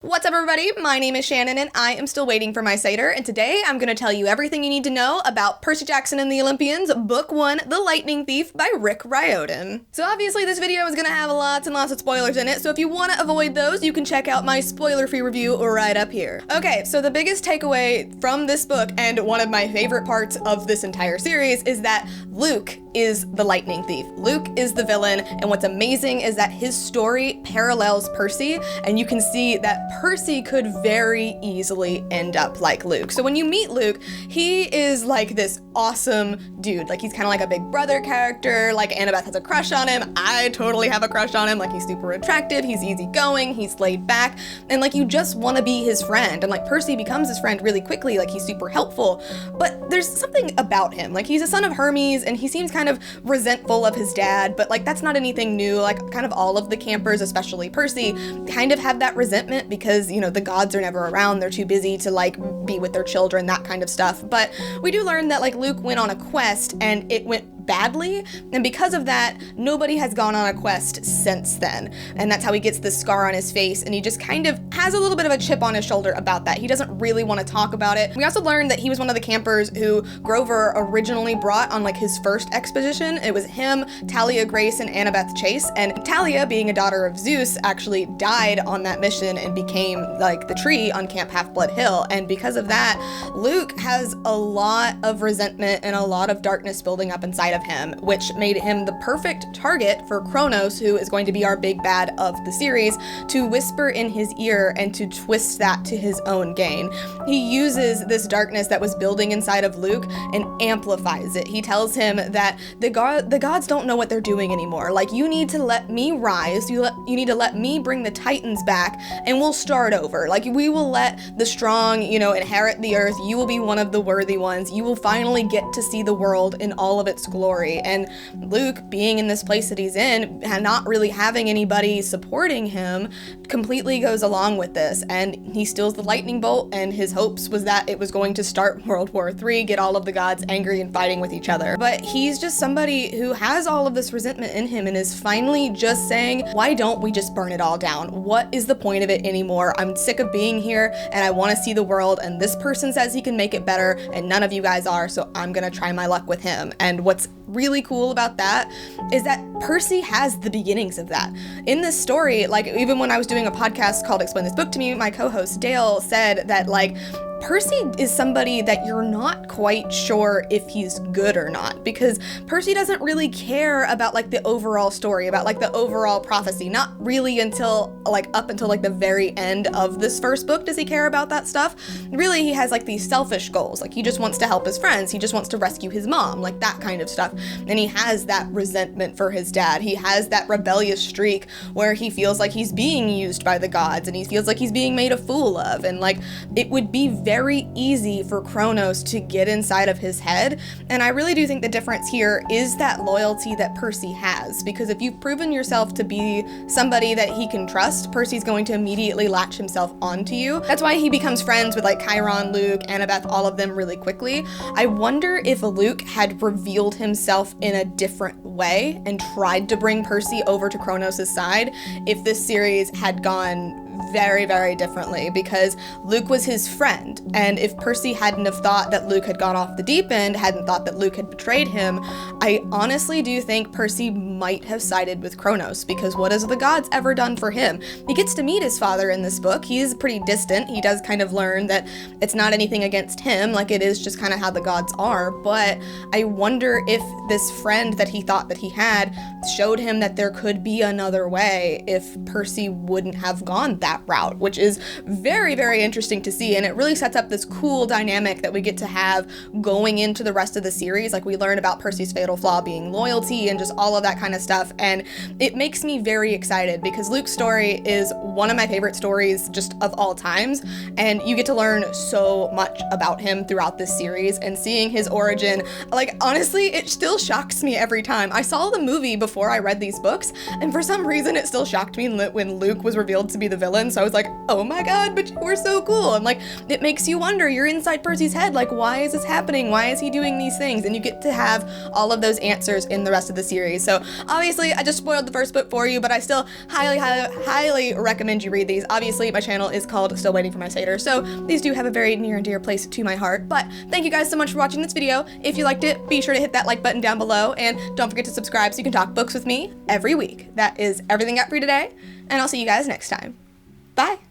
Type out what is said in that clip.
What's up, everybody? My name is Shannon and I am still waiting for my Satyr, and today I'm going to tell you everything you need to know about Percy Jackson and the Olympians, Book 1, The Lightning Thief by Rick Riordan. So obviously this video is going to have lots and lots of spoilers in it, so if you want to avoid those, you can check out my spoiler-free review right up here. Okay, so the biggest takeaway from this book, and one of my favorite parts of this entire series, is that Luke is the Lightning Thief. Luke is the villain, and what's amazing is that his story parallels Percy, and you can see that Percy could very easily end up like Luke. So when you meet Luke, he is like this awesome dude. Like, he's kind of like a big brother character. Like, Annabeth has a crush on him. I totally have a crush on him. Like, he's super attractive, he's easygoing, he's laid back, and like, you just want to be his friend. And like, Percy becomes his friend really quickly. Like, he's super helpful, but there's something about him. Like, he's a son of Hermes, and he seems kind of resentful of his dad, but like, that's not anything new. Like, kind of all of the campers, especially Percy, kind of have that resentment because, you know, the gods are never around. They're too busy to like be with their children, that kind of stuff. But we do learn that like Luke went on a quest and it went badly, and because of that, nobody has gone on a quest since then. And that's how he gets the scar on his face, and he just kind of has a little bit of a chip on his shoulder about that. He doesn't really want to talk about it. We also learned that he was one of the campers who Grover originally brought on like his first expedition. It was him, Talia Grace, and Annabeth Chase, and Talia, being a daughter of Zeus, actually died on that mission and became like the tree on Camp Half-Blood Hill. And because of that, Luke has a lot of resentment and a lot of darkness building up inside of him, which made him the perfect target for Kronos, who is going to be our big bad of the series, to whisper in his ear and to twist that to his own gain. He uses this darkness that was building inside of Luke and amplifies it. He tells him that the gods don't know what they're doing anymore. Like, you need to let me rise, you need to let me bring the Titans back, and we'll start over. Like, we will let the strong, you know, inherit the earth. You will be one of the worthy ones. You will finally get to see the world in all of its glory. And Luke, being in this place that he's in, and not really having anybody supporting him, completely goes along with this, and he steals the lightning bolt, and his hopes was that it was going to start World War III, get all of the gods angry and fighting with each other. But he's just somebody who has all of this resentment in him and is finally just saying, why don't we just burn it all down? What is the point of it anymore? I'm sick of being here and I want to see the world, and this person says he can make it better and none of you guys are, so I'm gonna try my luck with him. And what's really cool about that is that Percy has the beginnings of that. In this story, like, even when I was doing a podcast called Explain This Book to Me, my co-host Dale said that like, Percy is somebody that you're not quite sure if he's good or not, because Percy doesn't really care about like the overall story, about like the overall prophecy. Not really until like up until like the very end of this first book does he care about that stuff. Really, he has like these selfish goals. Like, he just wants to help his friends. He just wants to rescue his mom, like that kind of stuff. And he has that resentment for his dad. He has that rebellious streak where he feels like he's being used by the gods and he feels like he's being made a fool of. And like, it would be very easy for Kronos to get inside of his head. And I really do think the difference here is that loyalty that Percy has, because if you've proven yourself to be somebody that he can trust, Percy's going to immediately latch himself onto you. That's why he becomes friends with like Chiron, Luke, Annabeth, all of them really quickly. I wonder if Luke had revealed himself in a different way and tried to bring Percy over to Kronos' side if this series had gone very, very differently, because Luke was his friend, and if Percy hadn't have thought that Luke had gone off the deep end, hadn't thought that Luke had betrayed him, I honestly do think Percy might have sided with Kronos, because what has the gods ever done for him? He gets to meet his father in this book. He is pretty distant. He does kind of learn that it's not anything against him, like it is just kind of how the gods are, but I wonder if this friend that he thought that he had showed him that there could be another way if Percy wouldn't have gone that route, which is very, very interesting to see. And it really sets up this cool dynamic that we get to have going into the rest of the series. Like, we learn about Percy's fatal flaw being loyalty and just all of that kind of stuff. And it makes me very excited because Luke's story is one of my favorite stories just of all times. And you get to learn so much about him throughout this series, and seeing his origin, like, honestly, it still shocks me every time. I saw the movie before I read these books, and for some reason it still shocked me when Luke was revealed to be the villain. villain, so I was like, oh my god, but you were so cool. And like, it makes you wonder, you're inside Percy's head, like, why is this happening? Why is he doing these things? And you get to have all of those answers in the rest of the series. So obviously, I just spoiled the first book for you, but I still highly recommend you read these. Obviously, my channel is called Still Waiting for My Satyr, so these do have a very near and dear place to my heart. But thank you guys so much for watching this video. If you liked it, be sure to hit that like button down below, and don't forget to subscribe so you can talk books with me every week. That is everything I got for you today, and I'll see you guys next time. Bye!